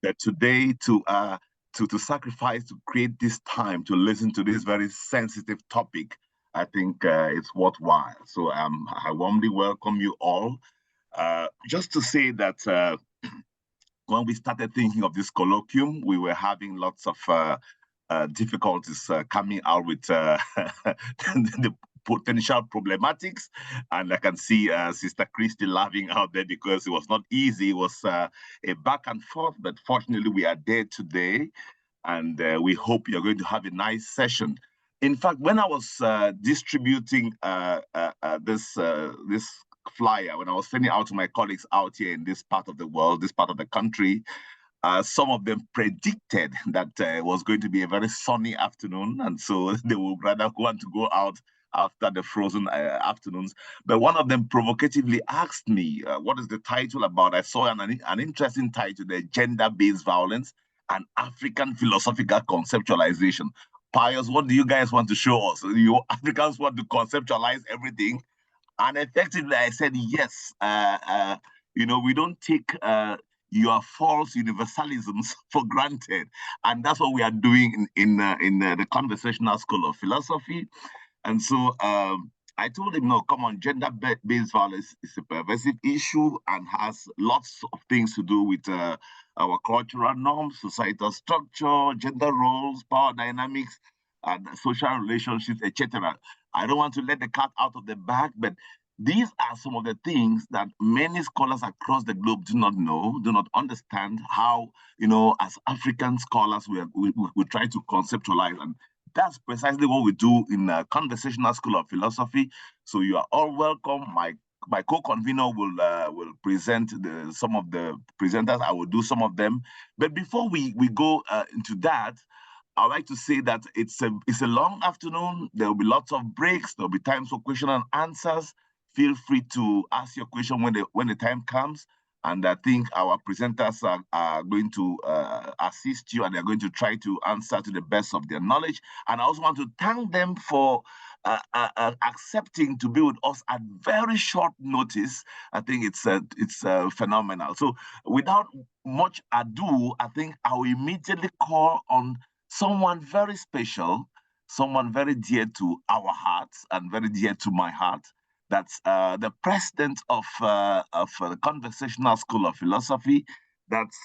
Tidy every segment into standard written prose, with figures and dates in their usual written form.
that today to sacrifice to create this time to listen to this very sensitive topic, I think it's worthwhile. So I warmly welcome you all. Just to say that when we started thinking of this colloquium, we were having lots of difficulties coming out with the potential problematics. And I can see Sister Christy laughing out there because it was not easy. It was a back and forth, but fortunately we are there today. And we hope you're going to have a nice session. In fact, when I was distributing this flyer, when I was sending out to my colleagues out here in this part of the world, this part of the country, some of them predicted that it was going to be a very sunny afternoon, and so they would rather want to go out after the frozen afternoons. But one of them provocatively asked me, what is the title about? I saw an interesting title, the Gender-Based Violence, an African Philosophical Conceptualization. Pius, what do you guys want to show us? You Africans want to conceptualize everything. And effectively, I said, yes, we don't take your false universalisms for granted. And that's what we are doing in the Conversational School of Philosophy. And so I told him, no, come on, gender-based violence is a pervasive issue and has lots of things to do with our cultural norms, societal structure, gender roles, power dynamics, and social relationships, etc. I don't want to let the cat out of the bag, but these are some of the things that many scholars across the globe do not know, do not understand how, as African scholars, we try to conceptualize. And that's precisely what we do in the Conversational School of Philosophy. So you are all welcome. My co-convener will present some of the presenters. I will do some of them. But before we go into that, I'd like to say that it's a long afternoon. There will be lots of breaks. There will be times for question and answers. Feel free to ask your question when the time comes. And I think our presenters are going to assist you, and they're going to try to answer to the best of their knowledge. And I also want to thank them for accepting to be with us at very short notice. I think it's phenomenal. So without much ado, I think I will immediately call on someone very special, someone very dear to our hearts and very dear to my heart. That's the president of the Conversational School of Philosophy. That's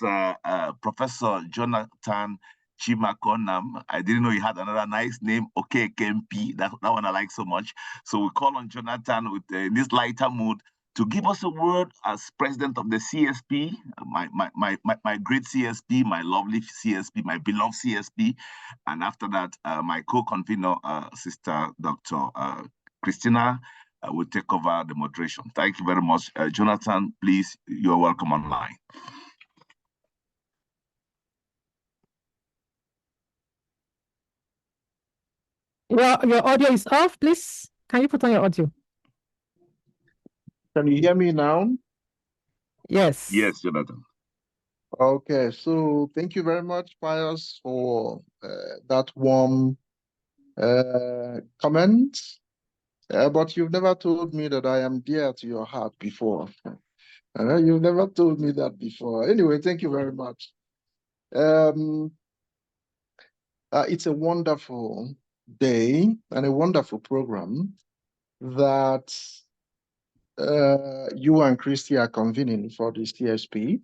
Professor Jonathan Chimakonam. I didn't know he had another nice name, Okekempi. That one I like so much. So we call on Jonathan with this lighter mood to give us a word as president of the CSP, my great CSP, my lovely CSP, my beloved CSP. And after that, my co-convener, Sister Dr. Christina, will take over the moderation. Thank you very much. Jonathan, please, you're welcome online. Your audio is off, please. Can you put on your audio? Can you hear me now? Yes. Yes, Jonathan. Okay, so thank you very much, Pius, for that warm comment. But you've never told me that I am dear to your heart before. You've never told me that before. Anyway, thank you very much. It's a wonderful day and a wonderful program that you and Christy are convening for this TSP.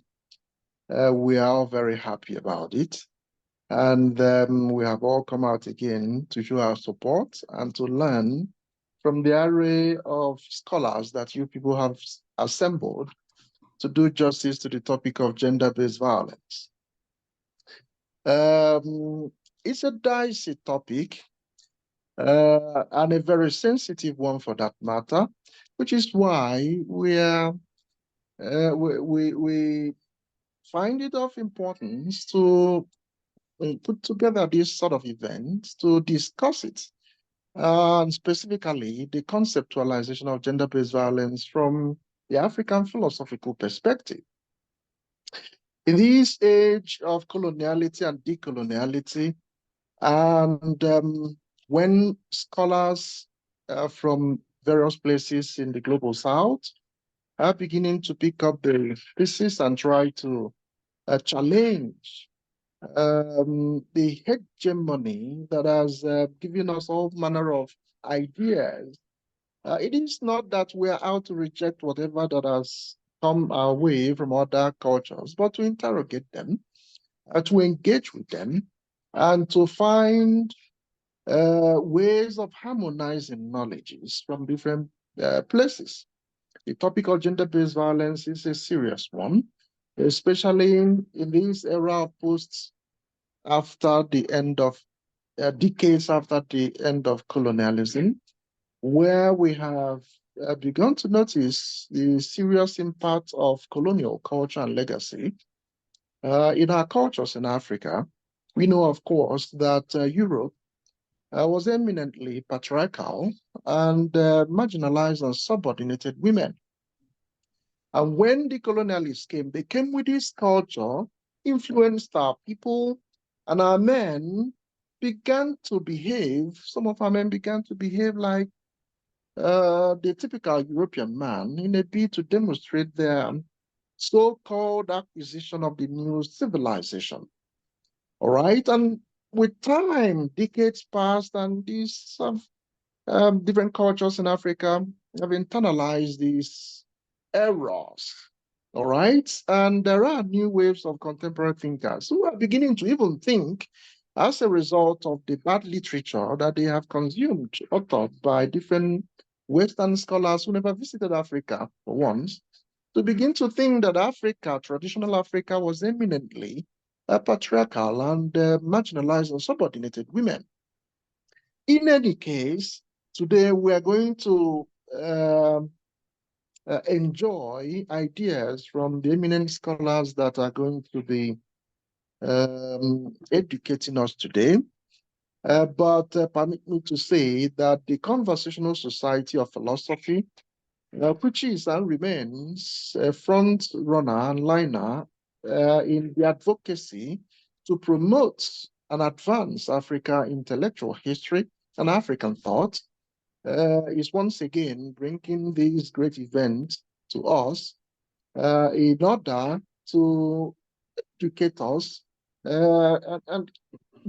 We are all very happy about it. And we have all come out again to show our support and to learn from the array of scholars that you people have assembled to do justice to the topic of gender-based violence. It's a dicey topic and a very sensitive one for that matter, which is why we find it of importance to put together this sort of event to discuss it. And specifically, the conceptualization of gender-based violence from the African philosophical perspective. In this age of coloniality and decoloniality, and when scholars from various places in the global south are beginning to pick up the thesis and try to challenge the hegemony that has given us all manner of ideas. It is not that we are out to reject whatever that has come our way from other cultures, but to interrogate them, to engage with them, and to find ways of harmonizing knowledges from different places. The topic of gender-based violence is a serious one, especially in this era of posts after the end of decades after the end of colonialism, where we have begun to notice the serious impact of colonial culture and legacy in our cultures in Africa. We know, of course, that Europe was eminently patriarchal and marginalized and subordinated women. And when the colonialists came, they came with this culture, influenced our people, and our men began to behave, some of our men began to behave like the typical European man in a bid to demonstrate their so-called acquisition of the new civilization. All right, and with time, decades passed, and these different cultures in Africa have internalized these errors. All right, and there are new waves of contemporary thinkers who are beginning to even think as a result of the bad literature that they have consumed, authored by different Western scholars who never visited Africa for once, to begin to think that Africa, traditional Africa, was eminently patriarchal and marginalized and subordinated women. In any case, today we are going to enjoy ideas from the eminent scholars that are going to be educating us today. But permit me to say that the Conversational Society of Philosophy, which is and remains a front runner and liner in the advocacy to promote and advance Africa intellectual history and African thought, is once again bringing these great events to us in order to educate us and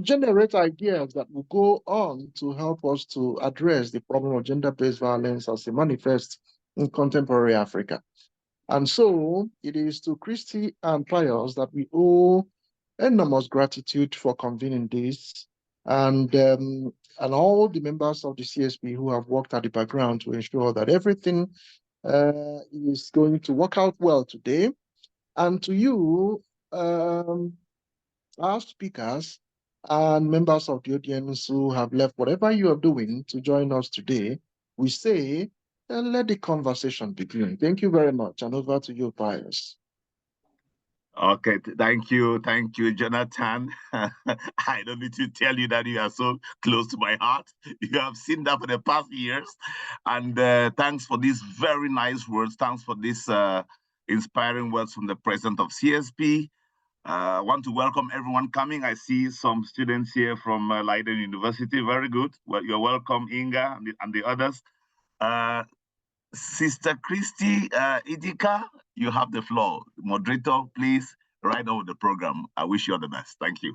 generate ideas that will go on to help us to address the problem of gender-based violence as it manifests in contemporary Africa. And so it is to Christy and Pius that we owe enormous gratitude for convening this, and all the members of the CSP who have worked at the background to ensure that everything is going to work out well today. And to you, our speakers and members of the audience who have left whatever you are doing to join us today, we say, let the conversation begin. Thank you very much, and over to you, Pius. Okay, thank you, Jonathan. I don't need to tell you that you are so close to my heart. You have seen that for the past years, and thanks for these very nice words. Thanks for these inspiring words from the president of CSP. I want to welcome everyone coming. I see some students here from Leiden University. Very good. Well, you're welcome, Inga, and the others. Sister Christy Idika, you have the floor. Moderator, please write over the program. I wish you all the best. Thank you.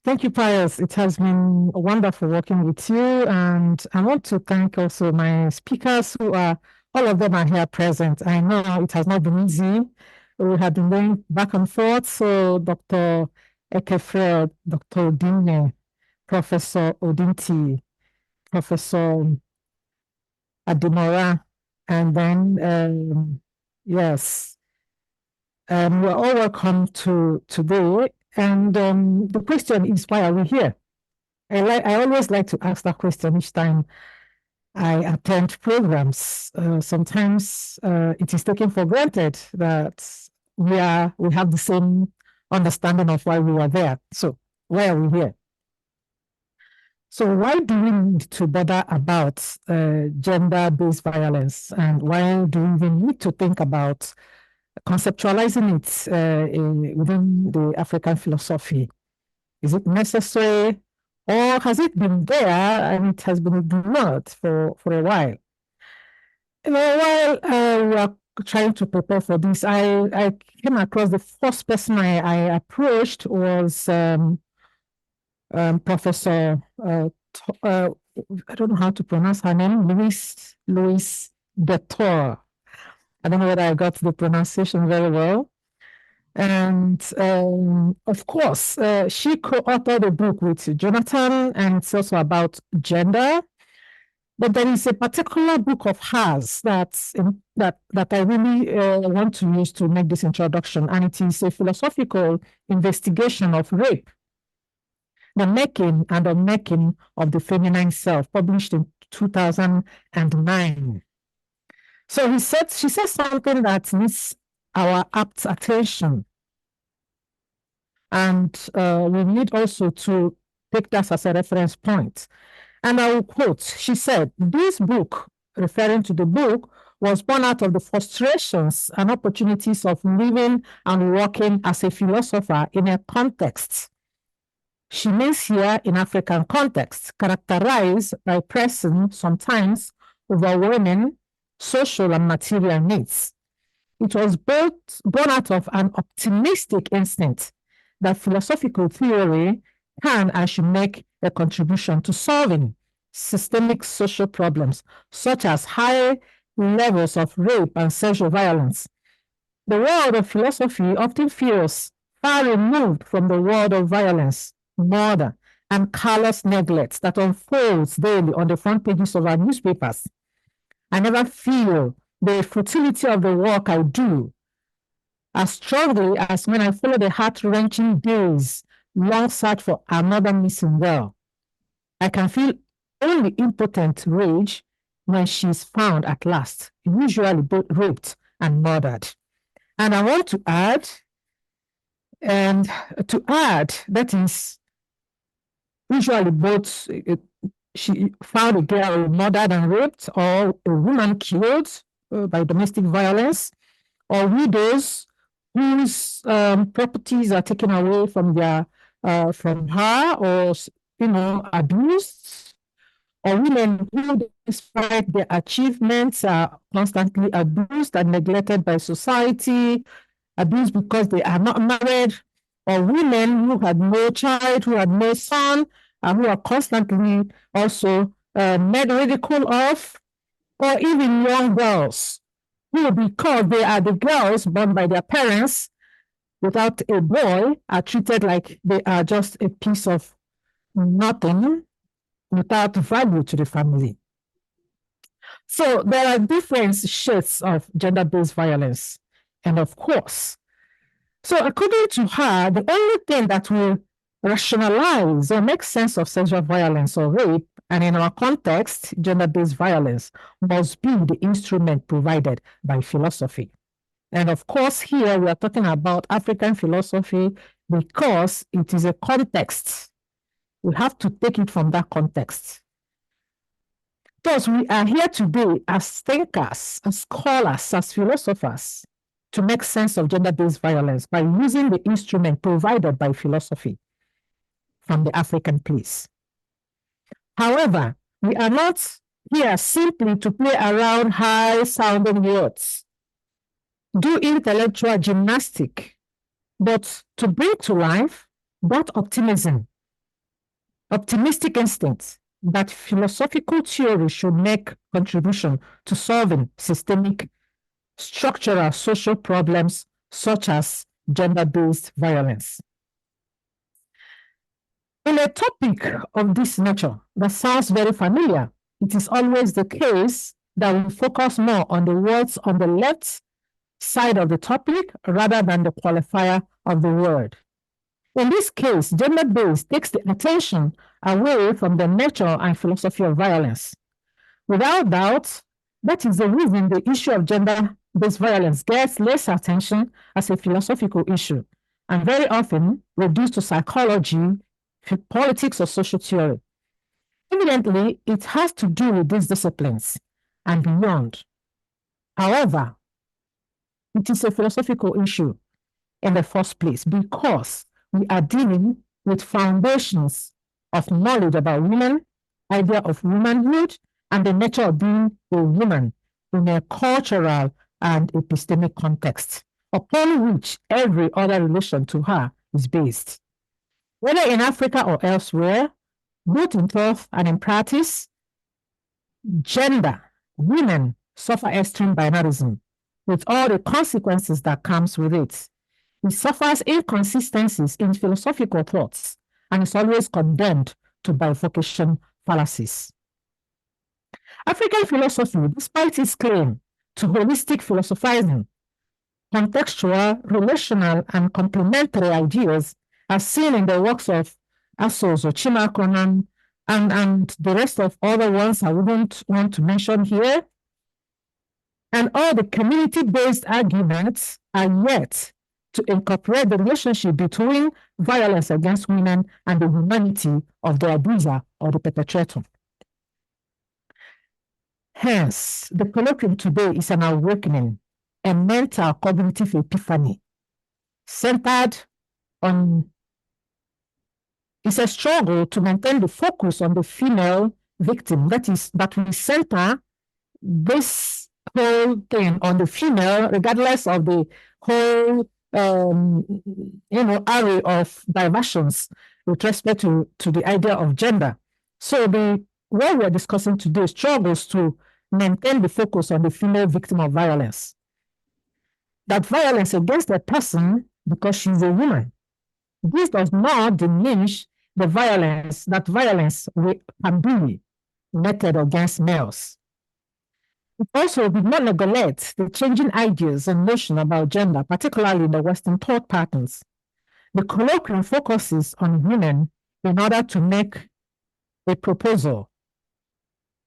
Thank you, Pius. It has been wonderful working with you. And I want to thank also my speakers who are, all of them are here present. I know it has not been easy. We have been going back and forth. So Dr. Ekefred, Dr. Odine, Professor Onditi, Professor Adimora, and then, yes, we're all welcome to today. And the question is, why are we here? I always like to ask that question each time I attend programs. Sometimes it is taken for granted that we have the same understanding of why we were there. So why are we here? So why do we need to bother about gender-based violence, and why do we even need to think about conceptualizing it within the African philosophy? Is it necessary, or has it been there and it has been ignored for a while? while we are trying to prepare for this, I came across the first person I approached was Professor, I don't know how to pronounce her name, Louis Detor. I don't know whether I got the pronunciation very well. And of course, she co-authored a book with Jonathan, and it's also about gender. But there is a particular book of hers that I really want to use to make this introduction, and it is a philosophical investigation of rape, the making and unmaking of the feminine self, published in 2009. So she said something that needs our apt attention. And we need also to take that as a reference point. And I will quote, she said, this book, referring to the book, was born out of the frustrations and opportunities of living and working as a philosopher in a context. She means here in African context, characterized by pressing, sometimes overwhelming, social and material needs. It was born out of an optimistic instinct that philosophical theory can and should make a contribution to solving systemic social problems, such as high levels of rape and sexual violence. The world of philosophy often feels far removed from the world of violence, murder, and callous neglect that unfolds daily on the front pages of our newspapers. I never feel the futility of the work I do as strongly as when I follow the heart-wrenching days, long search for another missing girl. I can feel only impotent rage when she is found at last, usually both raped and murdered. And I want to add, that is usually both she found a girl murdered and raped, or a woman killed by domestic violence, or widows whose properties are taken away from from her, or abused, or women who, despite their achievements, are constantly abused and neglected by society, abused because they are not married, or women who had no child, who had no son, and who are constantly also made ridicule of, or even young girls who, because they are the girls born by their parents without a boy, are treated like they are just a piece of nothing without value to the family. So there are different shades of gender-based violence. And of course, so according to her, the only thing that will rationalize or make sense of sexual violence or rape, and in our context, gender-based violence, must be the instrument provided by philosophy. And of course, here we are talking about African philosophy because it is a context. We have to take it from that context. Thus, we are here today as thinkers, as scholars, as philosophers, to make sense of gender-based violence by using the instrument provided by philosophy from the African place. However, we are not here simply to play around high-sounding words, do intellectual gymnastics, but to bring to life that optimistic instinct that philosophical theory should make contribution to solving systemic, structural social problems such as gender-based violence. In a topic of this nature that sounds very familiar, it is always the case that we focus more on the words on the left side of the topic rather than the qualifier of the word. In this case, gender-based takes the attention away from the nature and philosophy of violence. Without doubt, that is the reason the issue of gender-based violence gets less attention as a philosophical issue, and very often reduced to psychology, politics, or social theory. Evidently, it has to do with these disciplines and beyond. However, it is a philosophical issue in the first place because we are dealing with foundations of knowledge about women, idea of womanhood, and the nature of being a woman in a cultural and epistemic context, upon which every other relation to her is based. Whether in Africa or elsewhere, both in thought and in practice, gender, women suffer extreme binarism with all the consequences that comes with it. It suffers inconsistencies in philosophical thoughts and is always condemned to bifurcation fallacies. African philosophy, despite its claim to holistic philosophizing, contextual, relational, and complementary ideas are seen in the works of Assos or Chimakonan and the rest of other ones I wouldn't want to mention here. And all the community-based arguments are yet to incorporate the relationship between violence against women and the humanity of the abuser or the perpetrator. Hence, the colloquium today is an awakening, a mental cognitive epiphany, centered on, it's a struggle to maintain the focus on the female victim. That we center this whole thing on the female, regardless of the whole array of diversions with respect to the idea of gender. So what we're discussing today struggles to maintain the focus on the female victim of violence. That violence against a person because she's a woman. This does not diminish the violence that violence can be meted against males. It also did not neglect the changing ideas and notion about gender, particularly in the Western thought patterns. The colloquium focuses on women in order to make a proposal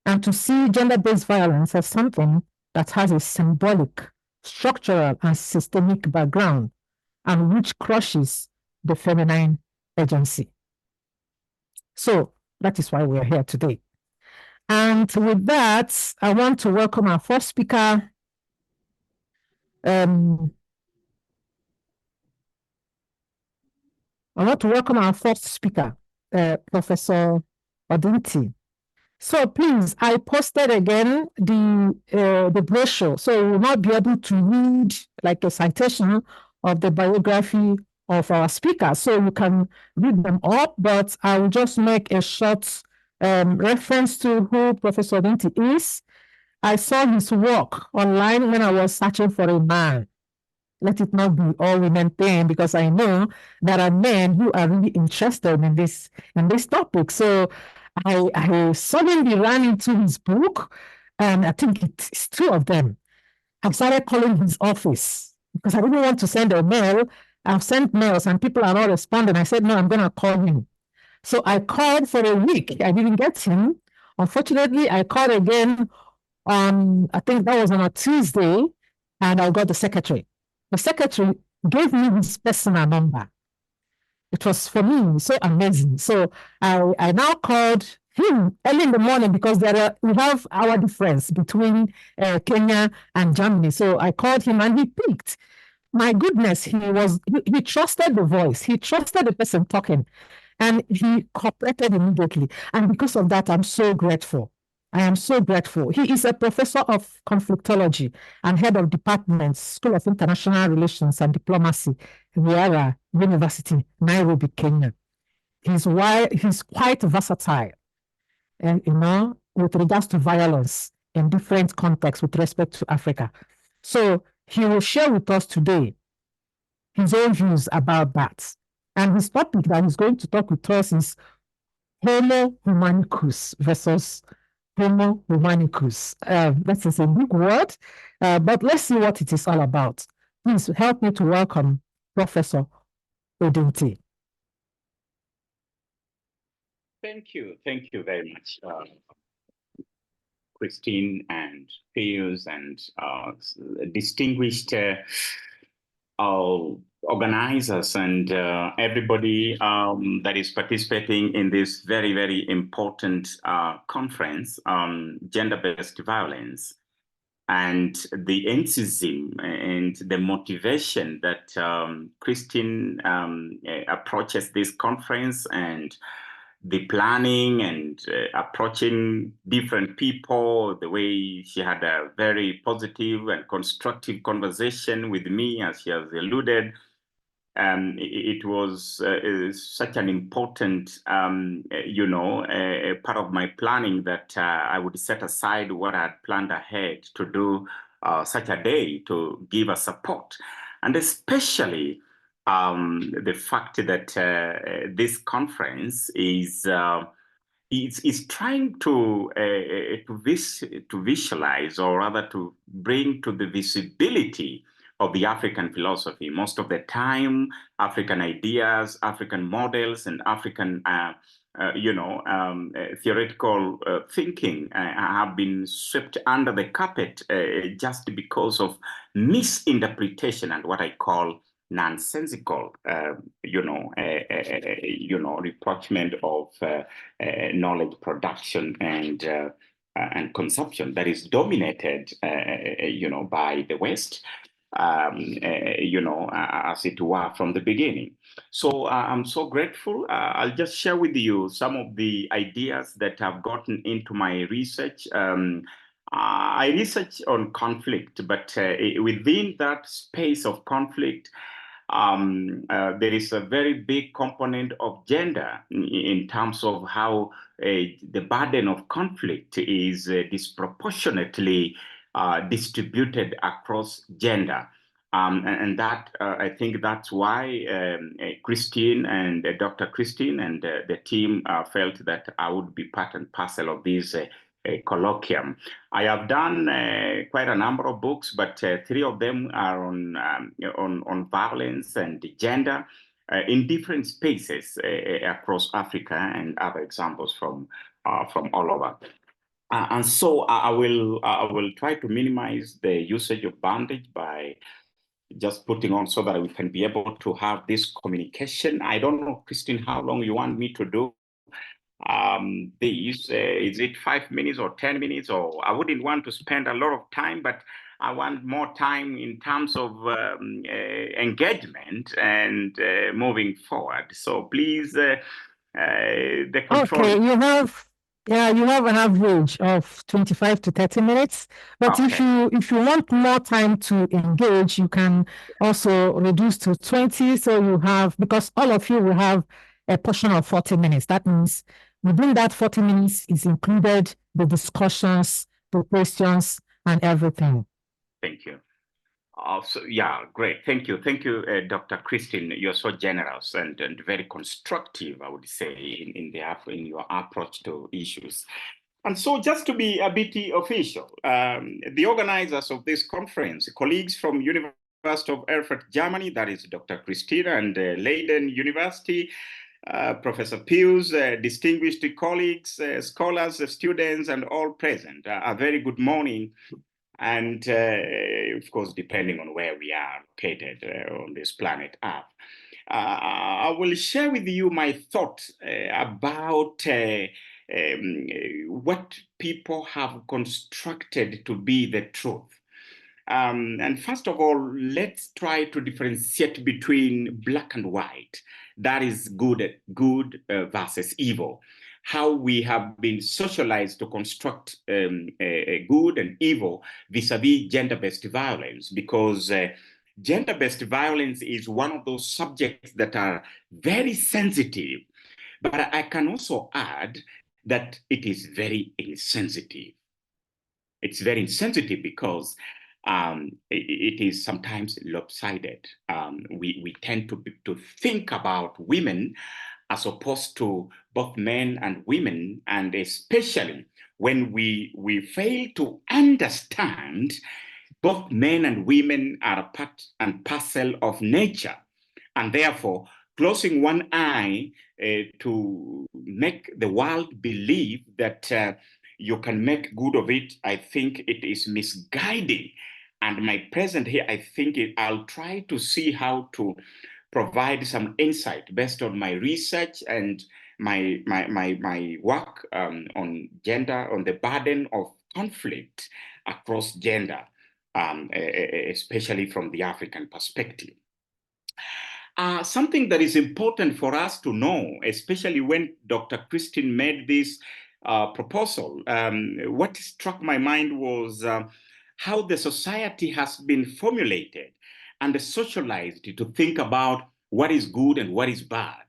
and to see gender-based violence as something that has a symbolic, structural, and systemic background and which crushes the feminine agency. So that is why we are here today. And with that, I want to welcome our first speaker. I want to welcome our first speaker, Professor Onditi. So please, I posted again the brochure, so we will not be able to read like a citation of the biography of our speaker, so you can read them up, but I will just make a short reference to who Professor Onditi is. I saw his work online when I was searching for a man. Let it not be all women thing, because I know there are men who are really interested in this topic. So I suddenly ran into his book, and I think it's two of them. I started calling his office because I didn't want to send a mail. I've sent mails and people are not responding. I said, no, I'm going to call him. So I called for a week. I didn't get him. Unfortunately, I called again on, I think that was on a Tuesday, and I got the secretary. The secretary gave me his personal number. It was for me so amazing. So I now called him early in the morning because we have our difference between Kenya and Germany. So I called him and he picked. My goodness, he trusted the voice. He trusted the person talking, and he cooperated immediately. And because of that, I'm so grateful. I am so grateful. He is a professor of conflictology and head of department, School of International Relations and Diplomacy, Riara University, Nairobi, Kenya. He's quite versatile, and with regards to violence in different contexts with respect to Africa. So he will share with us today his own views about that. And his topic that he's going to talk with us is Homo humanicus versus Homo humanicus. That is a big word, but let's see what it is all about. Please help me to welcome Professor Onditi. Thank you very much, Christine and Pius and distinguished organizers and everybody that is participating in this very, very important conference on gender-based violence, and the enthusiasm and the motivation that Christine approaches this conference and the planning and approaching different people, the way she had a very positive and constructive conversation with me, as she has alluded. It was such an important, part of my planning that I would set aside what I had planned ahead to do such a day to give us support. And especially the fact that this conference is trying to visualize, or rather to bring to the visibility of the African philosophy. Most of the time, African ideas, African models, and African theoretical thinking have been swept under the carpet just because of misinterpretation and what I call nonsensical, rapprochement of knowledge production and consumption that is dominated, by the West, as it were, from the beginning. So I'm so grateful. I'll just share with you some of the ideas that I've gotten into my research. I research on conflict, but within that space of conflict, there is a very big component of gender in terms of how the burden of conflict is disproportionately distributed across gender. And that, I think that's why Christine and Dr. Christine and the team felt that I would be part and parcel of this colloquium. I have done quite a number of books, but 3 of them are on violence and gender in different spaces across Africa, and other examples from all over. And so I will try to minimize the usage of bandage by just putting on so that we can be able to have this communication. I don't know, Christine, how long you want me to do these. Is it 5 minutes or 10 minutes? Or I wouldn't want to spend a lot of time, but I want more time in terms of engagement and moving forward. So please, the control. Okay, you have an average of 25 to 30 minutes. But Okay. if you want more time to engage, you can also reduce to 20. So you have, because all of you will have a portion of 40 minutes. That means within that 40 minutes is included the discussions, the questions, and everything. Thank you. Also, yeah, great. Thank you. Thank you, Dr. Christine. You're so generous and very constructive, I would say, in your approach to issues. And so just to be a bit official, the organizers of this conference, colleagues from University of Erfurt, Germany, that is Dr. Christina, and Leiden University, Professor Pius, distinguished colleagues, scholars, students, and all present, a very good morning. And of course, depending on where we are located on this planet Earth. I will share with you my thoughts about what people have constructed to be the truth. And first of all, let's try to differentiate between black and white. That is good versus evil. How we have been socialized to construct good and evil vis-a-vis gender-based violence, because gender-based violence is one of those subjects that are very sensitive. But I can also add that it is very insensitive. It's very insensitive because it is sometimes lopsided. We tend to think about women as opposed to both men and women, and especially when we fail to understand both men and women are a part and parcel of nature, and therefore closing one eye to make the world believe that you can make good of it, I think it is misguiding. And my present here, I think I'll try to see how to provide some insight based on my research and my work on gender, on the burden of conflict across gender, especially from the African perspective. something that is important for us to know, especially when Dr. Christine made this proposal, what struck my mind was how the society has been formulated and socialized to think about what is good and what is bad.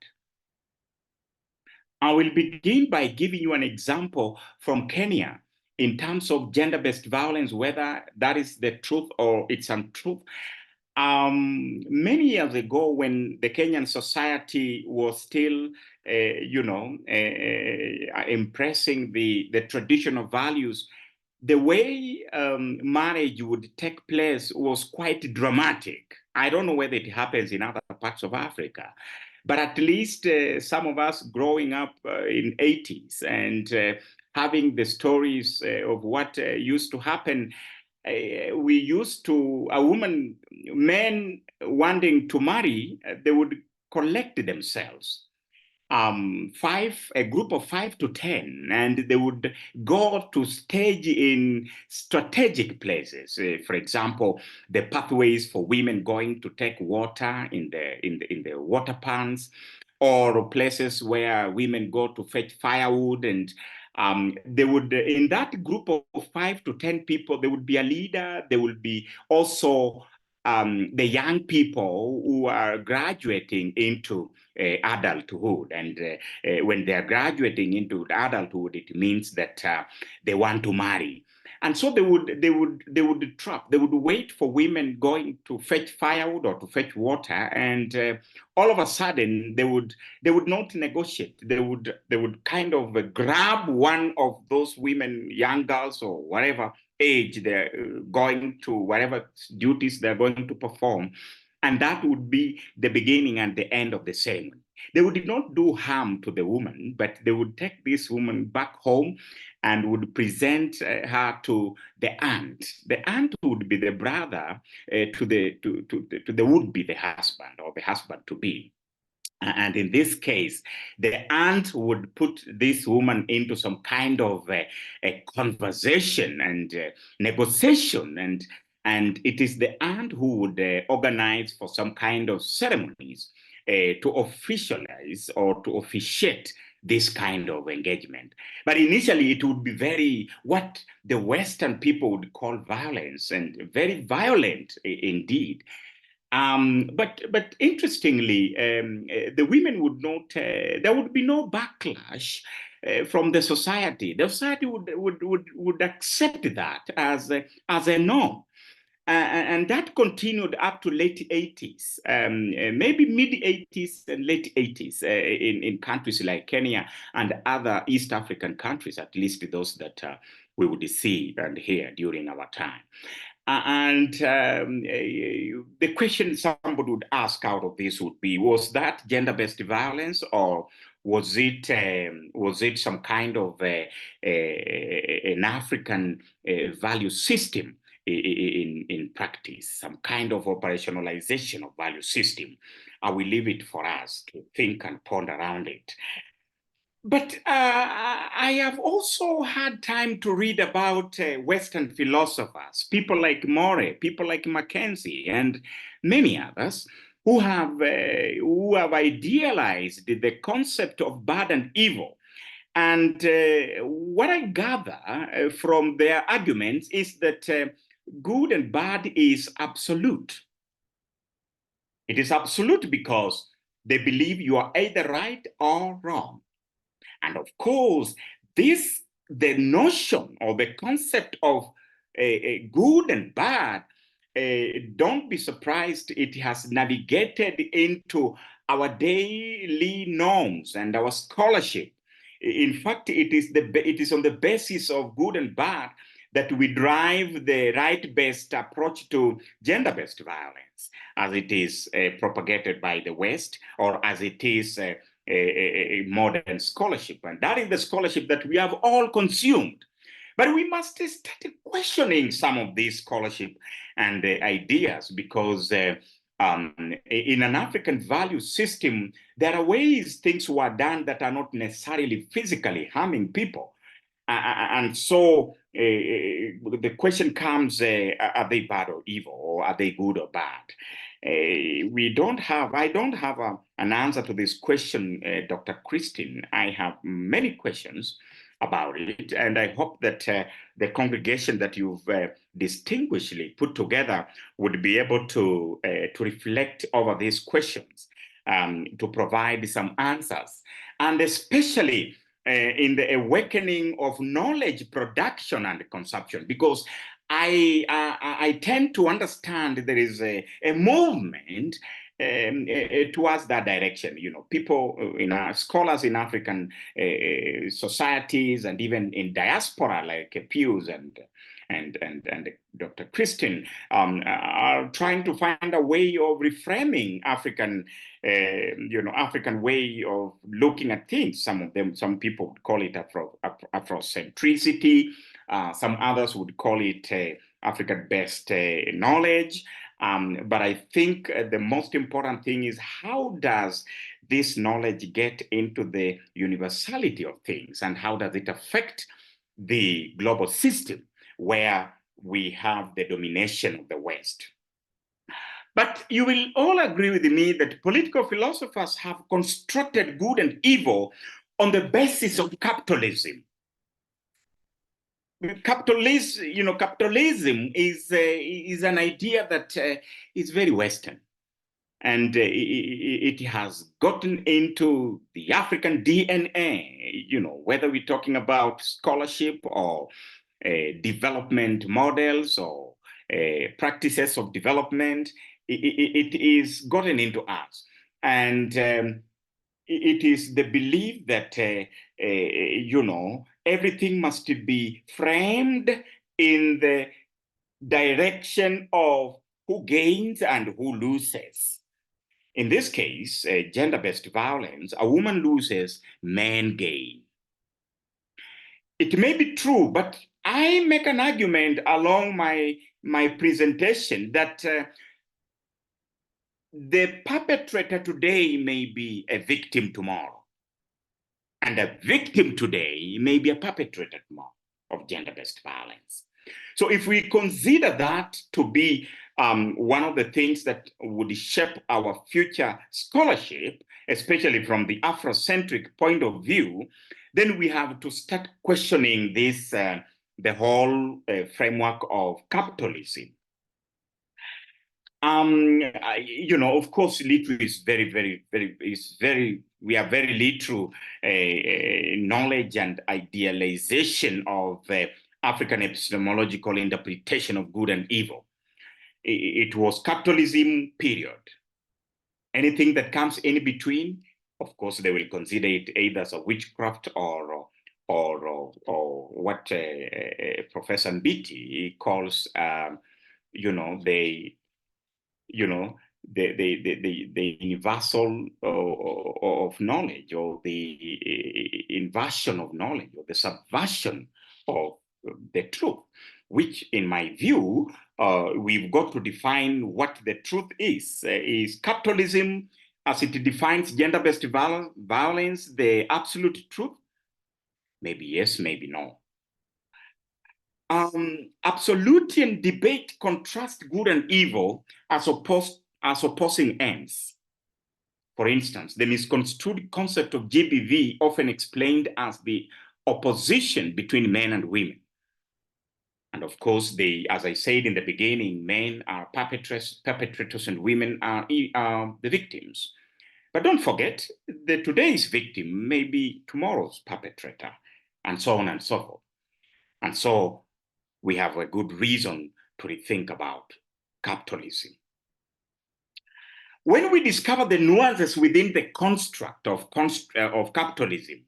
I will begin by giving you an example from Kenya in terms of gender-based violence, whether that is the truth or it's untruth. Many years ago, when the Kenyan society was still, impressing the traditional values, the way marriage would take place was quite dramatic. I don't know whether it happens in other parts of Africa, but at least some of us growing up in 80s and having the stories of what used to happen, we used to, men wanting to marry, they would collect themselves. A group of 5 to 10, and they would go to stage in strategic places. For example, the pathways for women going to take water in the water pans, or places where women go to fetch firewood. And they would, in that group of 5 to 10 people, there would be a leader. There would be also the young people who are graduating into adulthood. And when they are graduating into adulthood, it means that they want to marry. And so they would wait for women going to fetch firewood or to fetch water, and all of a sudden they would not negotiate. They would kind of grab one of those women, young girls or whatever age they're going to, whatever duties they're going to perform, and that would be the beginning and the end of the ceremony. They would not do harm to the woman, but they would take this woman back home and would present her to the aunt. The aunt would be the brother to the would-be the husband or the husband to be. And in this case, the aunt would put this woman into some kind of a conversation and negotiation, and it is the aunt who would organize for some kind of ceremonies to officialize or to officiate this kind of engagement. But initially, it would be what the Western people would call violence, and very violent indeed. But interestingly, the women would not. There would be no backlash from the society. The society would accept that as a norm. And that continued up to late 80s, maybe mid 80s and late 80s in countries like Kenya and other East African countries, at least those that we would see and hear during our time. The question somebody would ask out of this would be, was that gender-based violence, or was it some kind of an African value system in practice, some kind of operationalization of value system? I will leave it for us to think and ponder around it. But I have also had time to read about Western philosophers, people like More, people like Mackenzie, and many others who have idealized the concept of bad and evil. And what I gather from their arguments is that good and bad is absolute. It is absolute because they believe you are either right or wrong. And of course, the notion or the concept of good and bad, don't be surprised, it has navigated into our daily norms and our scholarship. In fact, it is on the basis of good and bad that we drive the right-based approach to gender-based violence, as it is propagated by the West, or as it is a modern scholarship. And that is the scholarship that we have all consumed. But we must start questioning some of these scholarship and ideas, because in an African value system, there are ways things were done that are not necessarily physically harming people. And so the question comes, are they bad or evil, or are they good or bad? I don't have an answer to this question, Dr. Christine. I have many questions about it, and I hope that the congregation that you've distinguishedly put together would be able to reflect over these questions, to provide some answers, and especially in the awakening of knowledge production and consumption, because I tend to understand there is a movement towards that direction. You know, people, scholars in African societies and even in diaspora, like Pius and Dr. Christine, are trying to find a way of reframing African, African way of looking at things. Some people would call it Afrocentricity. Some others would call it African-based knowledge. But I think the most important thing is, how does this knowledge get into the universality of things, and how does it affect the global system where we have the domination of the West? But you will all agree with me that political philosophers have constructed good and evil on the basis of capitalism. Capitalism is an idea that is very Western, and it has gotten into the African DNA. You know, whether we're talking about scholarship or development models or practices of development, it is gotten into us, and it is the belief that everything must be framed in the direction of who gains and who loses. In this case, gender-based violence, a woman loses, men gain. It may be true, but I make an argument along my presentation that the perpetrator today may be a victim tomorrow. And a victim today may be a perpetrator tomorrow of gender-based violence. So if we consider that to be one of the things that would shape our future scholarship, especially from the Afrocentric point of view, then we have to start questioning this, the whole framework of capitalism. Of course, literary is we are very literal knowledge and idealization of African epistemological interpretation of good and evil. It was capitalism, period. Anything that comes in between, of course, they will consider it either as a witchcraft or what Professor Onditi calls, the universal of knowledge, or the inversion of knowledge, or the subversion of the truth, which in my view, we've got to define what the truth is. Is capitalism, as it defines gender-based violence, the absolute truth? Maybe yes, maybe no. Absolutian debate contrasts good and evil as opposing ends. For instance, the misconstrued concept of GBV, often explained as the opposition between men and women. And of course, as I said in the beginning, men are perpetrators and women are the victims. But don't forget that today's victim may be tomorrow's perpetrator, and so on and so forth. And so we have a good reason to rethink about capitalism. When we discover the nuances within the construct of capitalism,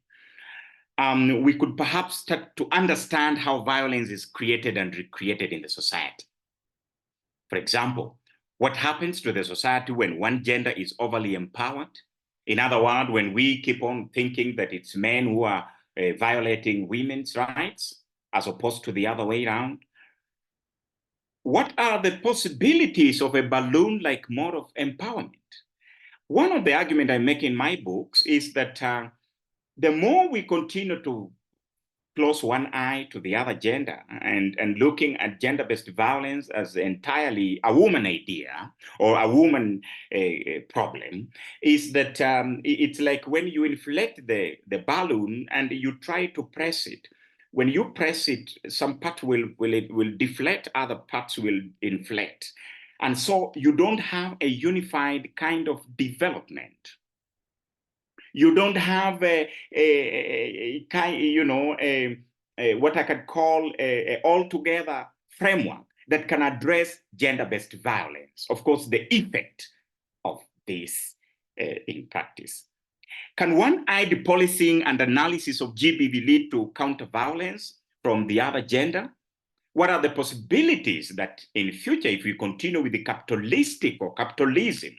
we could perhaps start to understand how violence is created and recreated in the society. For example, what happens to the society when one gender is overly empowered? In other words, when we keep on thinking that it's men who are violating women's rights, as opposed to the other way around? What are the possibilities of a balloon-like mode of empowerment? One of the arguments I make in my books is that the more we continue to close one eye to the other gender and looking at gender-based violence as entirely a woman idea or a woman problem is that it's like when you inflate the balloon and you try to press it. When you press it, some part will deflate, other parts will inflate. And so you don't have a unified kind of development. You don't have what I could call a altogether framework that can address gender-based violence. Of course, the effect of this in practice. Can one-eyed policing and analysis of GBV lead to counter-violence from the other gender? What are the possibilities that in future, if we continue with the capitalistic or capitalism,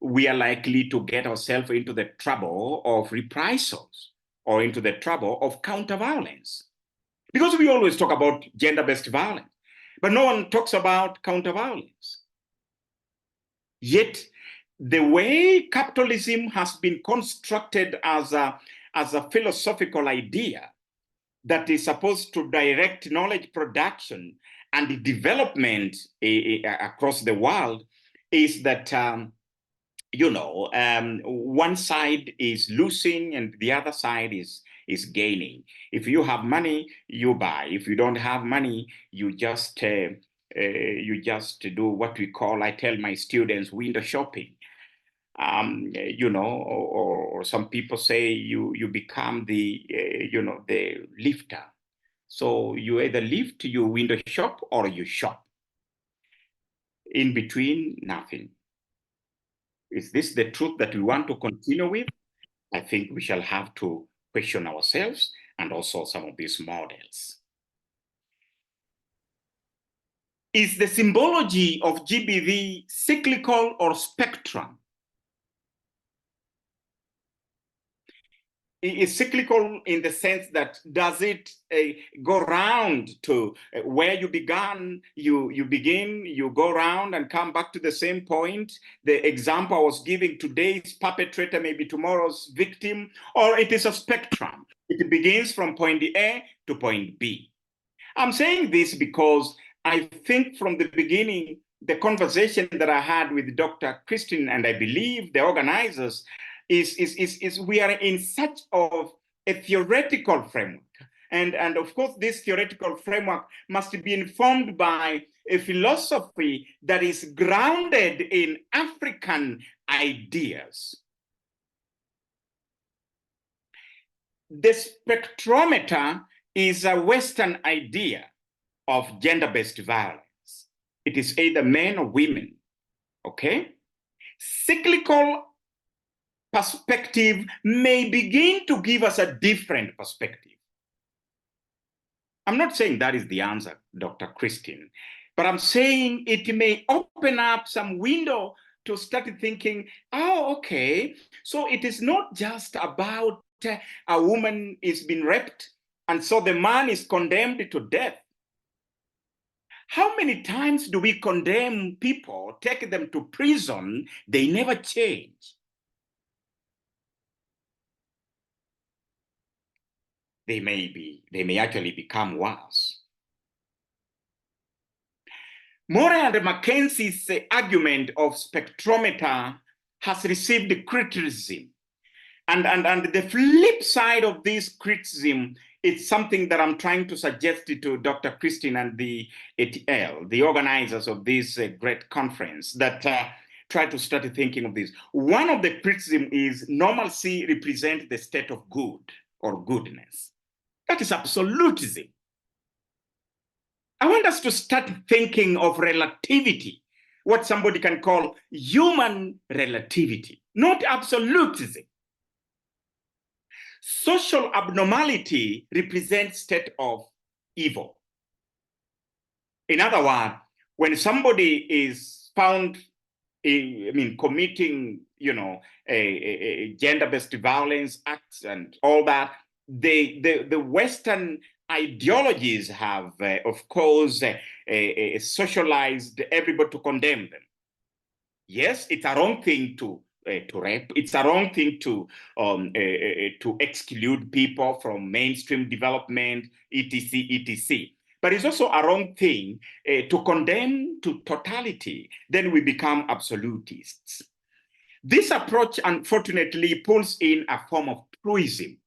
we are likely to get ourselves into the trouble of reprisals or into the trouble of counter-violence? Because we always talk about gender-based violence, but no one talks about counter-violence. Yet, the way capitalism has been constructed as a philosophical idea that is supposed to direct knowledge production and development across the world is that one side is losing and the other side is gaining. If you have money, you buy. If you don't have money, you just do what we call, I tell my students, window shopping. Or some people say you become the lifter. So you either lift, you window shop, or you shop. In between, nothing. Is this the truth that we want to continue with? I think we shall have to question ourselves and also some of these models. Is the symbology of GBV cyclical or spectrum? Is cyclical in the sense that does it go round to where you began, you begin, you go around and come back to the same point? The example I was giving, today's perpetrator may be tomorrow's victim, or it is a spectrum. It begins from point A to point B. I'm saying this because I think from the beginning, the conversation that I had with Dr. Christine, and I believe the organizers, is we are in such of a theoretical framework. And of course, this theoretical framework must be informed by a philosophy that is grounded in African ideas. The spectrometer is a Western idea of gender-based violence. It is either men or women, okay? Cyclical perspective may begin to give us a different perspective. I'm not saying that is the answer, Dr. Christine, but I'm saying it may open up some window to start thinking, oh, okay, so it is not just about a woman is being raped, and so the man is condemned to death. How many times do we condemn people, take them to prison, they never change? They may actually become worse. Murray and Mackenzie's argument of spectrometer has received criticism. And the flip side of this criticism is something that I'm trying to suggest to Dr. Christine and the ATL, the organizers of this great conference, that try to start thinking of this. One of the criticism is normalcy represents the state of good or goodness. That is absolutism. I want us to start thinking of relativity, what somebody can call human relativity, not absolutism. Social abnormality represents state of evil. In other words, when somebody is found, committing, a gender-based violence acts and all that, the Western ideologies have, of course, socialized everybody to condemn them. Yes, it's a wrong thing to to rape. It's a wrong thing to exclude people from mainstream development, etc., etc. But it's also a wrong thing to condemn to totality. Then we become absolutists. This approach, unfortunately, pulls in a form of truism,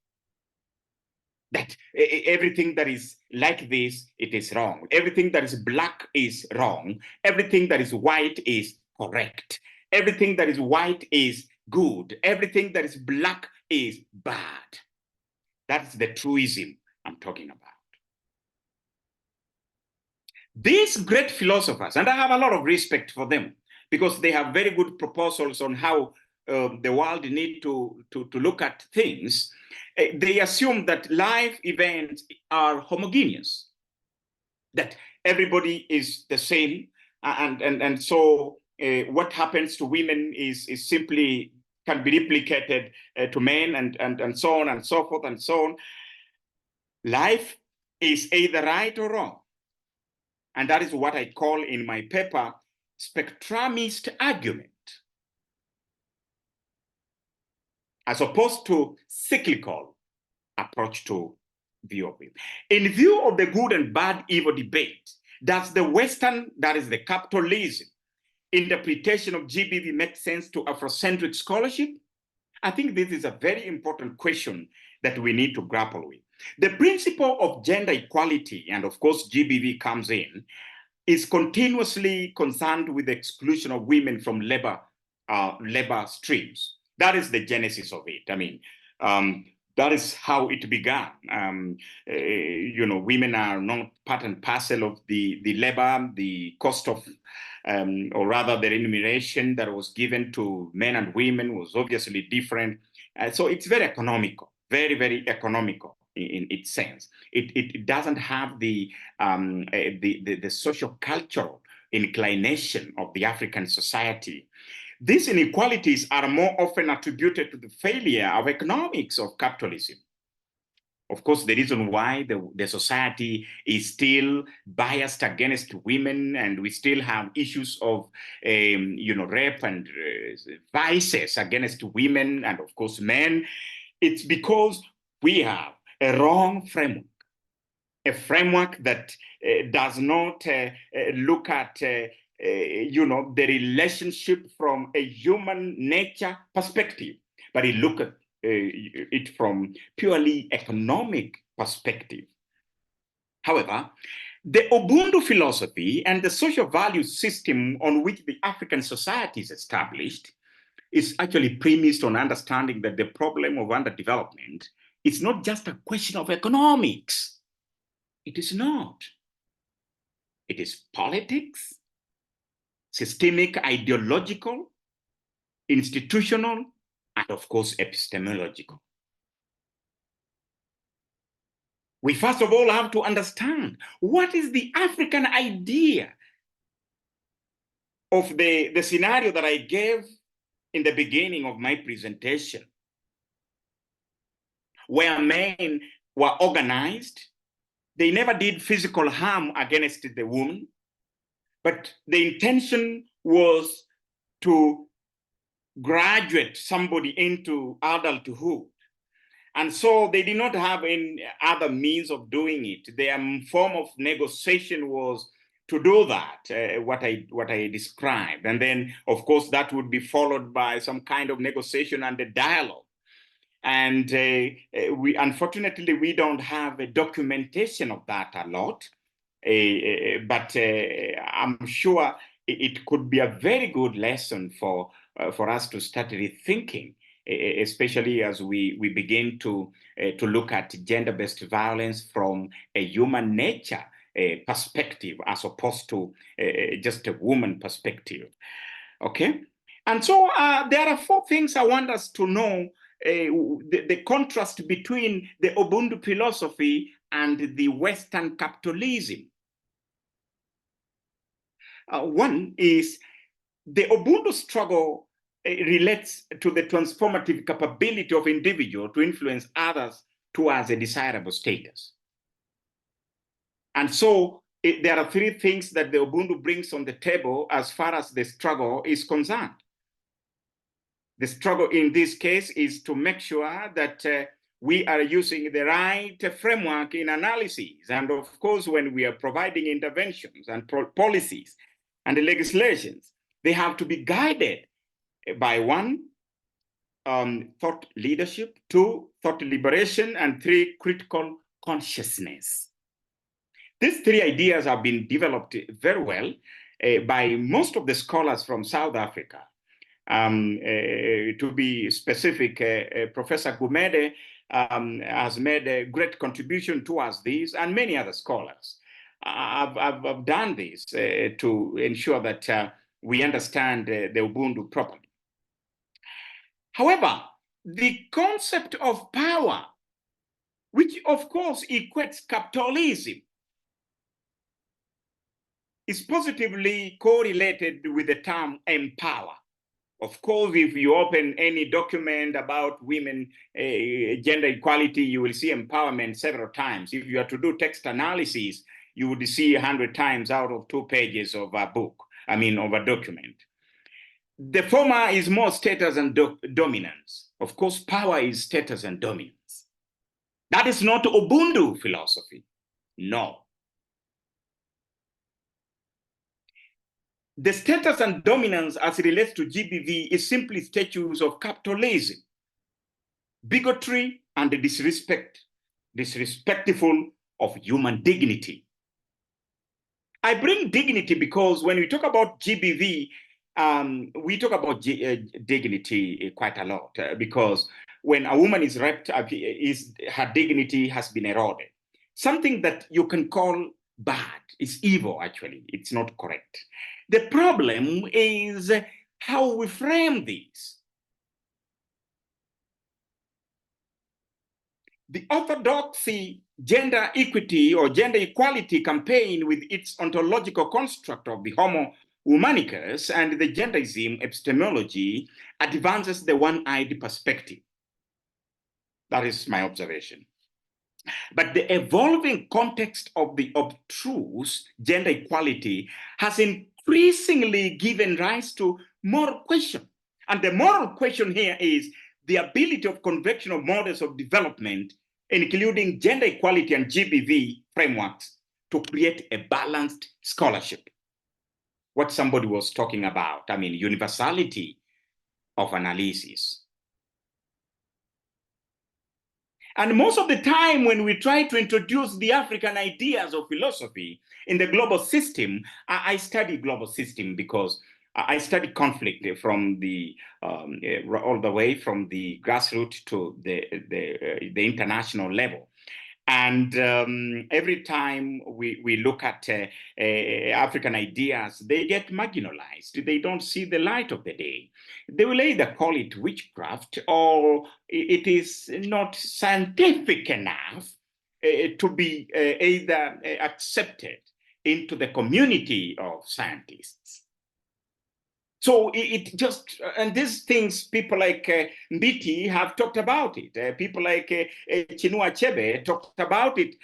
that everything that is like this, it is wrong. Everything that is black is wrong. Everything that is white is correct. Everything that is white is good. Everything that is black is bad. That's the truism I'm talking about. These great philosophers, and I have a lot of respect for them, because they have very good proposals on how the world need to look at things. They assume that life events are homogeneous, that everybody is the same, and so what happens to women is simply can be replicated to men, and so on and so forth and so on. Life is either right or wrong. And that is what I call in my paper spectrumist argument, as opposed to cyclical approach to view of it. In view of the good and bad evil debate, does the Western, that is the capitalism, interpretation of GBV make sense to Afrocentric scholarship? I think this is a very important question that we need to grapple with. The principle of gender equality, and of course GBV comes in, is continuously concerned with the exclusion of women from labor streams. That is the genesis of it. I mean, that is how it began. Women are not part and parcel of the labor, the cost of, or rather the remuneration that was given to men and women was obviously different. So it's very economical, very, very economical in its sense. It doesn't have the social cultural inclination of the African society. These inequalities are more often attributed to the failure of economics of capitalism. Of course, the reason why the society is still biased against women, and we still have issues of rape and vices against women and of course men, it's because we have a wrong framework, a framework that does not look at the relationship from a human nature perspective, but it look at it from purely economic perspective. However, the Ubuntu philosophy and the social value system on which the African society is established is actually premised on understanding that the problem of underdevelopment is not just a question of economics. It is not. It is politics, systemic, ideological, institutional, and of course, epistemological. We first of all have to understand what is the African idea of the scenario that I gave in the beginning of my presentation, where men were organized. They never did physical harm against the woman, but the intention was to graduate somebody into adulthood. And so they did not have any other means of doing it. Their form of negotiation was to do that, what I described. And then, of course, that would be followed by some kind of negotiation and a dialogue. And unfortunately, we don't have a documentation of that a lot. But I'm sure it could be a very good lesson for us to start rethinking, especially as we begin to look at gender-based violence from a human nature perspective, as opposed to just a woman perspective. Okay, and so there are 4 things I want us to know. The contrast between the Ubuntu philosophy and the Western capitalism. One is the Ubuntu struggle relates to the transformative capability of individual to influence others towards a desirable status. And so there are 3 things that the Ubuntu brings on the table as far as the struggle is concerned. The struggle in this case is to make sure that we are using the right framework in analysis. And of course, when we are providing interventions and policies and legislations, they have to be guided by one, thought leadership, two, thought liberation, and three, critical consciousness. These three ideas have been developed very well by most of the scholars from South Africa. To be specific, Professor Gumede has made a great contribution towards this, and many other scholars. I've done this to ensure that we understand the Ubuntu properly. However, the concept of power, which of course equates capitalism, is positively correlated with the term empower. Of course, if you open any document about women, gender equality, you will see empowerment several times. If you are to do text analysis, you would see 100 times out of 2 pages of a book, of a document. The former is more status and dominance. Of course, power is status and dominance. That is not Ubuntu philosophy. No. The status and dominance as it relates to GBV is simply statues of capitalism, bigotry, and disrespectful of human dignity. I bring dignity because when we talk about GBV, we talk about dignity quite a lot because when a woman is raped, her dignity has been eroded. Something that you can call bad, it's evil actually, it's not correct. The problem is how we frame this. The orthodoxy gender equity or gender equality campaign with its ontological construct of the homo humanicus and the genderism epistemology advances the one-eyed perspective. That is my observation. But the evolving context of the obtruse gender equality has increasingly given rise to moral question. And the moral question here is the ability of conventional models of development, including gender equality and GBV frameworks, to create a balanced scholarship. What somebody was talking about, universality of analysis. And most of the time when we try to introduce the African ideas of philosophy in the global system, I study global system because I study conflict from all the way from the grassroots to the international level. And every time we look at African ideas, they get marginalized. They don't see the light of the day. They will either call it witchcraft or it is not scientific enough to be either accepted into the community of scientists. So it just, and these things, people like Onditi have talked about it. People like Chinua Achebe talked about it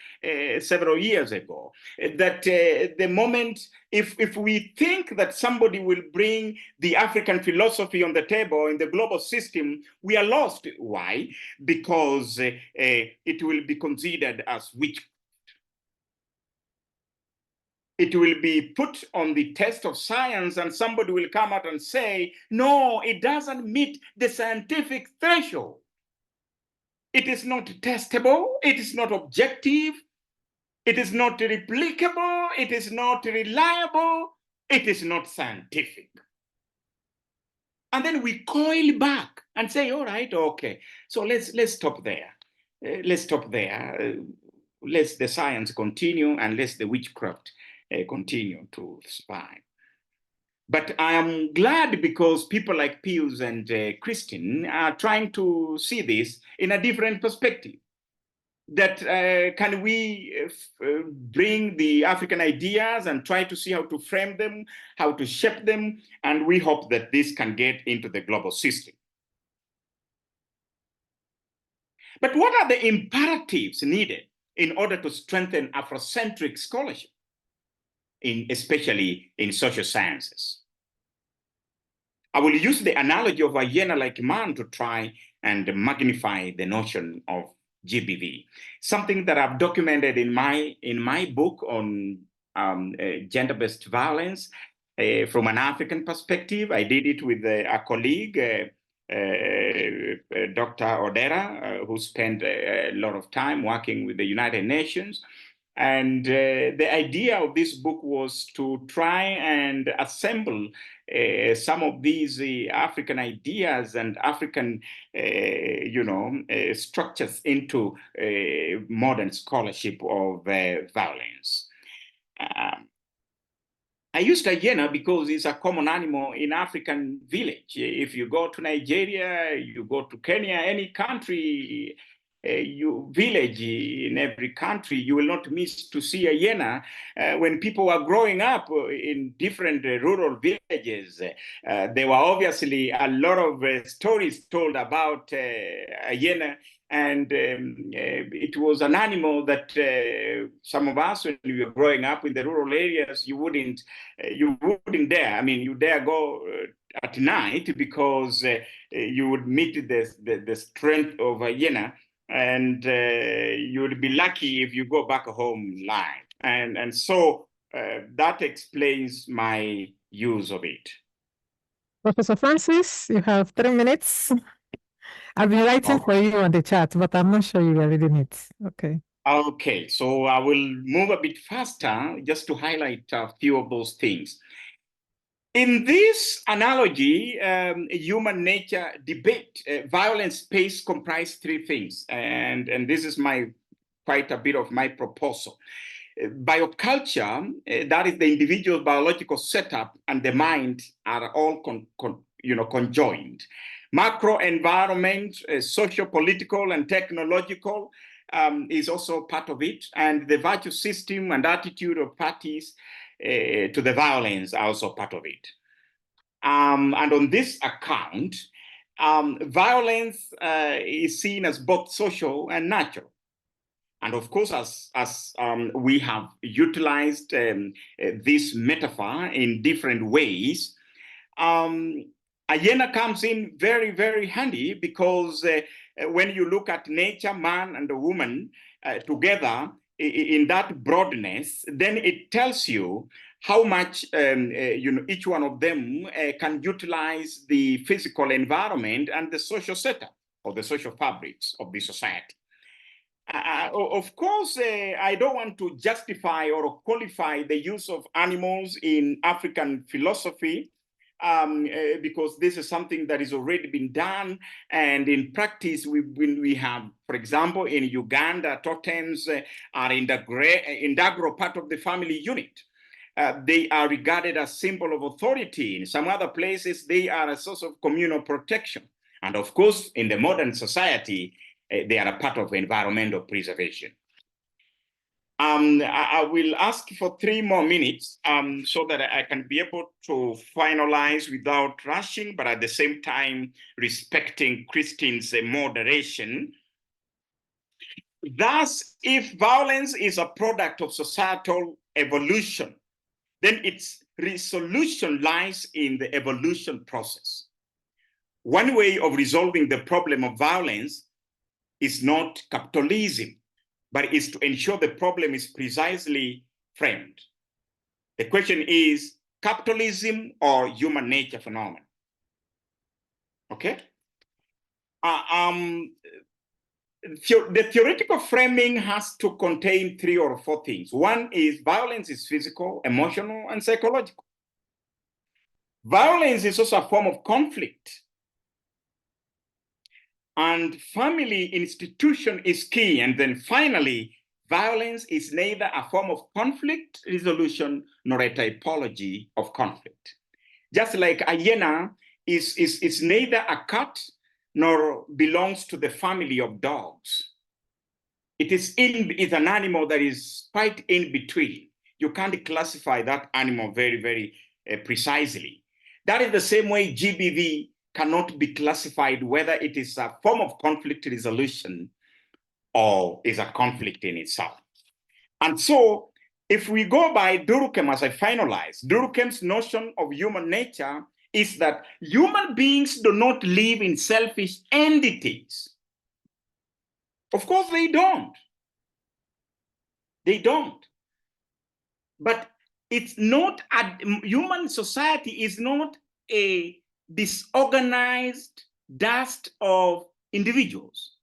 several years ago. That the moment, if we think that somebody will bring the African philosophy on the table in the global system, we are lost. Why? Because it will be considered as witchcraft. It will be put on the test of science and somebody will come out and say, no, it doesn't meet the scientific threshold. It is not testable. It is not objective. It is not replicable. It is not reliable. It is not scientific. And then we coil back and say, all right, okay, so let's stop there. Let's stop there. Let the science continue and let the witchcraft continue to survive. But I am glad because people like Pius and Christine are trying to see this in a different perspective. That can we bring the African ideas and try to see how to frame them, how to shape them, and we hope that this can get into the global system. But what are the imperatives needed in order to strengthen Afrocentric scholarship? Especially in social sciences. I will use the analogy of a hyena-like man to try and magnify the notion of GBV, something that I've documented in my book on gender-based violence from an African perspective. I did it with a colleague, Dr. Odera, who spent a lot of time working with the United Nations. And the idea of this book was to try and assemble some of these African ideas and African, structures into modern scholarship of violence. I used hyena because it's a common animal in African village. If you go to Nigeria, you go to Kenya, any country, village in every country, you will not miss to see a hyena. When people were growing up in different rural villages, there were obviously a lot of stories told about a hyena. And it was an animal that some of us, when we were growing up in the rural areas, you wouldn't dare. I mean, you dare go at night because you would meet the strength of a hyena, and you would be lucky if you go back home alive. And so that explains my use of it. Professor Francis, you have 3 minutes. I've been writing for you on the chat, but I'm not sure you are reading it. Okay. Okay, so I will move a bit faster just to highlight a few of those things. In this analogy, human nature debate, violence space comprise 3 things, and this is quite a bit of my proposal. Bioculture, that is the individual's biological setup, and the mind are all conjoined. Macro environment, socio-political and technological is also part of it, and the virtue system and attitude of parties to the violence are also part of it. And on this account, violence is seen as both social and natural. And of course, as we have utilized this metaphor in different ways, hyena comes in very, very handy because when you look at nature, man and the woman together in that broadness, then it tells you how much each one of them can utilize the physical environment and the social setup or the social fabrics of the society. Of course, I don't want to justify or qualify the use of animals in African philosophy because this is something that has already been done. And in practice, we have, for example, in Uganda, totems are integral part of the family unit. They are regarded as symbol of authority. In some other places, they are a source of communal protection. And of course, in the modern society, they are a part of environmental preservation. I will ask for 3 more minutes so that I can be able to finalize without rushing, but at the same time respecting Christine's moderation. Thus, if violence is a product of societal evolution, then its resolution lies in the evolution process. One way of resolving the problem of violence is not capitalism, but is to ensure the problem is precisely framed. The question is capitalism or human nature phenomenon. Okay? The theoretical framing has to contain 3 or 4 things. One is violence is physical, emotional, and psychological. Violence is also a form of conflict. And family institution is key. And then finally, violence is neither a form of conflict resolution nor a typology of conflict. Just like a hyena is neither a cat nor belongs to the family of dogs. It's an animal that is quite in between. You can't classify that animal very, very precisely. That is the same way GBV cannot be classified whether it is a form of conflict resolution or is a conflict in itself. And so if we go by Durkheim, as I finalize, Durkheim's notion of human nature is that human beings do not live in selfish entities. Of course, they don't. They don't. But it's not, human society is not a disorganized dust of individuals,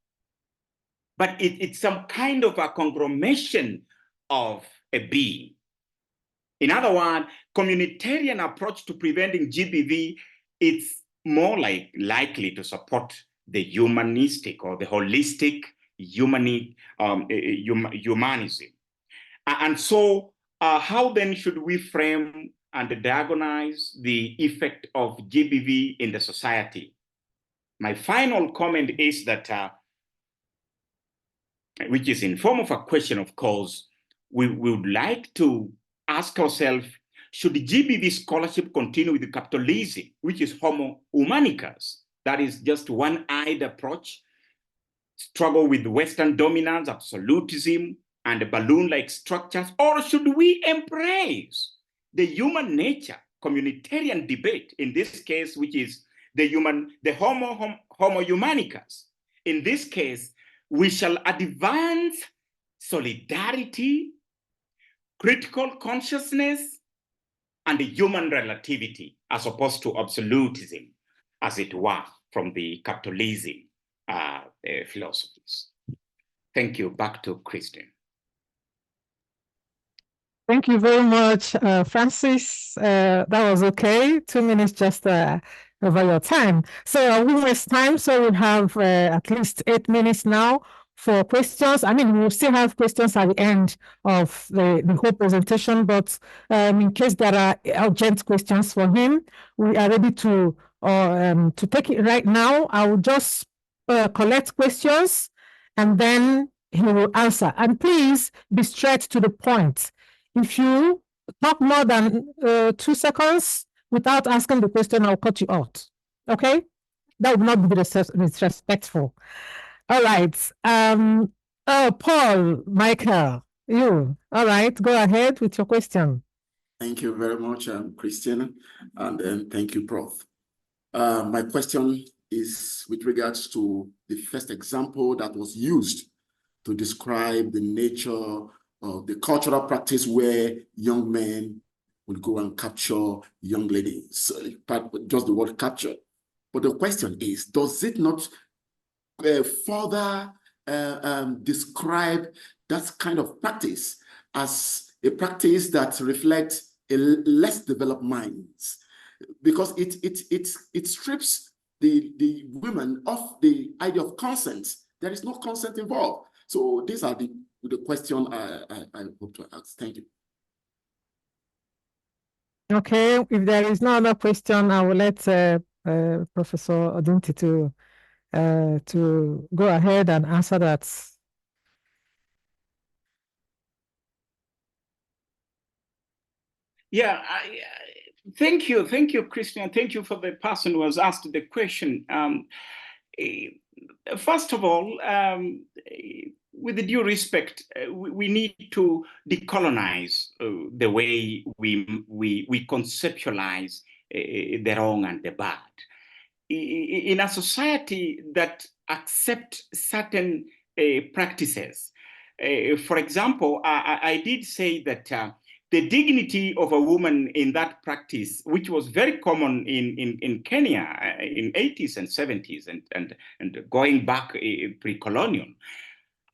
but it's some kind of a conglomeration of a being. In other words, communitarian approach to preventing GBV, it's more likely to support the humanistic or the holistic humanism. And so how then should we frame and diagnose the effect of GBV in the society? My final comment is that, which is in form of a question, of course, we would like to ask ourselves, should GBV scholarship continue with the capitalism, which is homo humanicus, that is just one-eyed approach, struggle with Western dominance, absolutism, and balloon-like structures, or should we embrace the human nature communitarian debate, in this case, which is the homo humanicus? In this case, we shall advance solidarity, critical consciousness, and human relativity, as opposed to absolutism, as it were, from the capitalism philosophies. Thank you. Back to Christian. Thank you very much, Francis. That was okay. 2 minutes just over your time. So we waste time. So we have at least 8 minutes now for questions. I mean, we'll still have questions at the end of the whole presentation, but in case there are urgent questions for him, we are ready to take it right now. I will just collect questions and then he will answer. And please be straight to the point. If you talk more than 2 seconds without asking the question, I'll cut you out. Okay? That would not be disrespectful. All right. Paul, Michael, you. All right. Go ahead with your question. Thank you very much, Christian. And then thank you, Prof. My question is with regards to the first example that was used to describe the nature of the cultural practice where young men would go and capture young ladies, just the word capture. But the question is, does it not further describe that kind of practice as a practice that reflects a less developed minds? Because it strips the women of the idea of consent. There is no consent involved. So these are the question I hope to ask. Thank you. Okay, if there is no other question, I will let Professor Onditi to go ahead and answer that. Yeah, thank you, Christian. Thank you for the person who has asked the question. First of all, with the due respect, we need to decolonize the way we conceptualize the wrong and the bad. In a society that accepts certain practices, for example, I did say that the dignity of a woman in that practice, which was very common in Kenya in 80s and 70s and going back pre-colonial,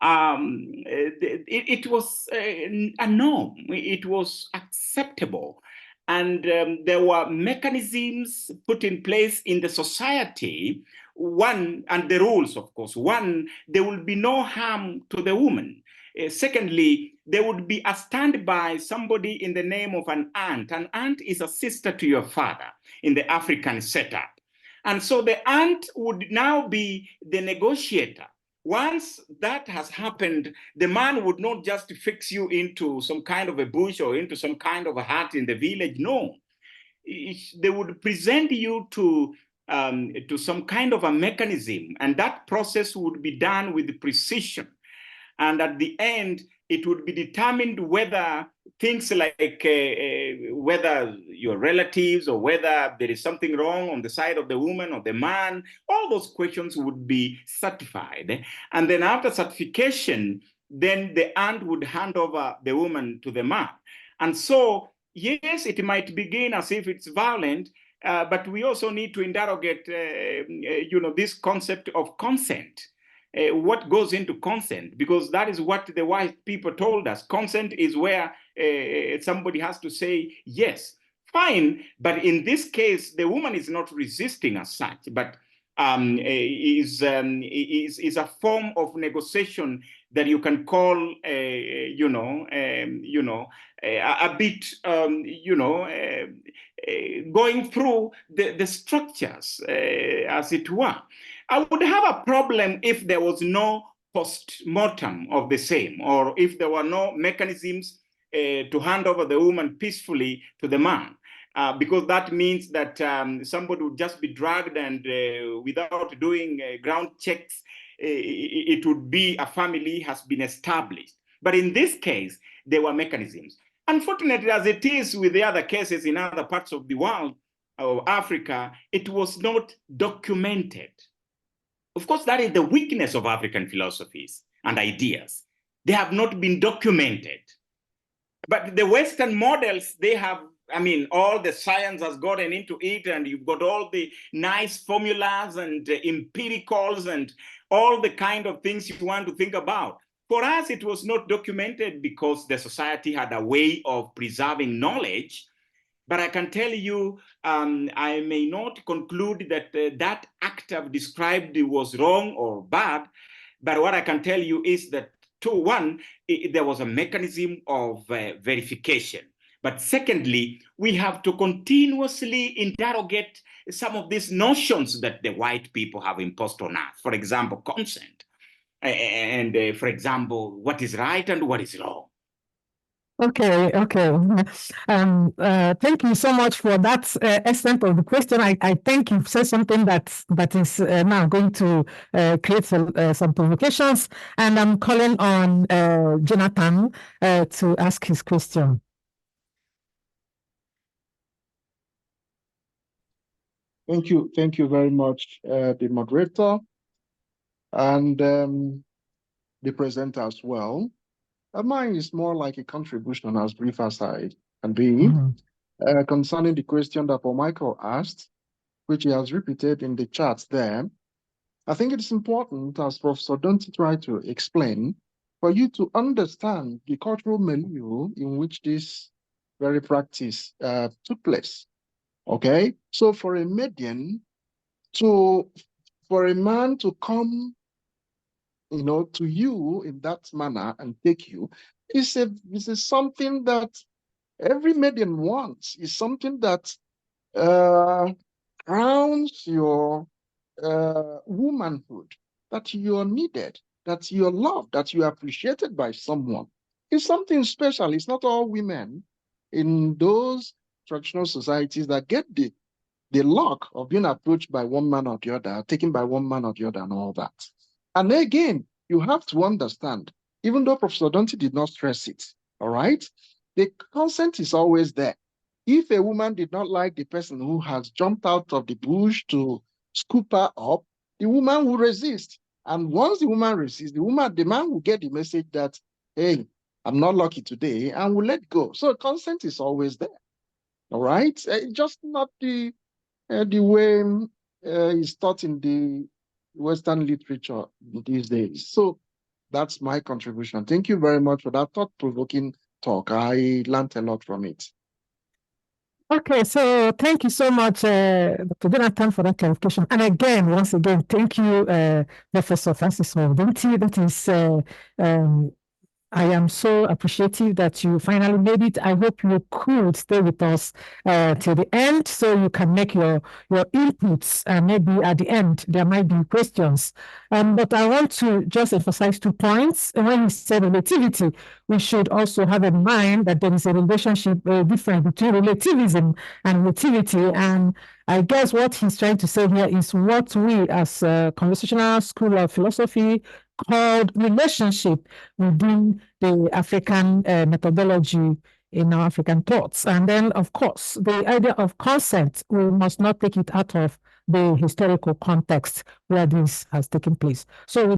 it was a norm, it was acceptable. And there were mechanisms put in place in the society. One, and the rules, of course. One, there will be no harm to the woman. Secondly, there would be a standby, somebody in the name of an aunt. An aunt is a sister to your father in the African setup. And so the aunt would now be the negotiator. Once that has happened, the man would not just fix you into some kind of a bush or into some kind of a hut in the village. No, they would present you to some kind of a mechanism, and that process would be done with precision. And at the end, it would be determined whether things like whether your relatives or whether there is something wrong on the side of the woman or the man, all those questions would be certified. And then after certification, then the aunt would hand over the woman to the man. And so, yes, it might begin as if it's violent, but we also need to interrogate, this concept of consent. What goes into consent, because that is what the white people told us. Consent is where somebody has to say yes, fine, but in this case, the woman is not resisting as such, but is a form of negotiation that you can call, a bit, going through the structures, as it were. I would have a problem if there was no post-mortem of the same, or if there were no mechanisms to hand over the woman peacefully to the man. Because that means that somebody would just be dragged and without doing ground checks, it would be a family has been established. But in this case, there were mechanisms. Unfortunately, as it is with the other cases in other parts of the world, of Africa, it was not documented. Of course, that is the weakness of African philosophies and ideas. They have not been documented. But the Western models, they have, all the science has gotten into it, and you've got all the nice formulas and empiricals and all the kind of things you want to think about. For us, it was not documented because the society had a way of preserving knowledge. But I can tell you, I may not conclude that that act I've described was wrong or bad, but what I can tell you is that, there was a mechanism of verification. But secondly, we have to continuously interrogate some of these notions that the white people have imposed on us. For example, consent, and for example, what is right and what is wrong. Okay. Thank you so much for that extent of the question. I think you've said something that is now going to create some provocations, and I'm calling on Jonathan to ask his question. Thank you very much, the moderator and the presenter as well. Mine is more like a contribution, as brief as I can be, concerning the question that Paul Michael asked, which he has repeated in the chat there. I think it's important, as Professor Onditi tried to explain, for you to understand the cultural milieu in which this very practice took place. Okay, so for a median, for a man to come, to you in that manner and take you, is something that every median wants. Is something that grounds your womanhood, that you're needed, that you're loved, that you're appreciated by someone. It's something special. It's not all women in those traditional societies that get the luck of being approached by one man or the other, taken by one man or the other, and all that. And again, you have to understand, even though Professor Onditi did not stress it, all right, the consent is always there. If a woman did not like the person who has jumped out of the bush to scoop her up, the woman will resist. And once the woman resists, the man will get the message that, hey, I'm not lucky today, and will let go. So consent is always there, all right? Just not the way it's taught in the Western literature these days. So that's my contribution. Thank you very much for that thought-provoking talk. I learned a lot from it. Okay, so thank you so much, Dr. Jonathan, for that clarification. And again, once again, thank you, Professor Francis Onditi. That is, I am so appreciative that you finally made it. I hope you could stay with us till the end so you can make your inputs, and maybe at the end there might be questions. But I want to just emphasize 2 points. When you say relativity, we should also have in mind that there is a relationship difference between relativism and relativity. And I guess what he's trying to say here is what we as a conversational school of philosophy called relationship within the African methodology in our African thoughts. And then, of course, the idea of consent, we must not take it out of the historical context where this has taken place. So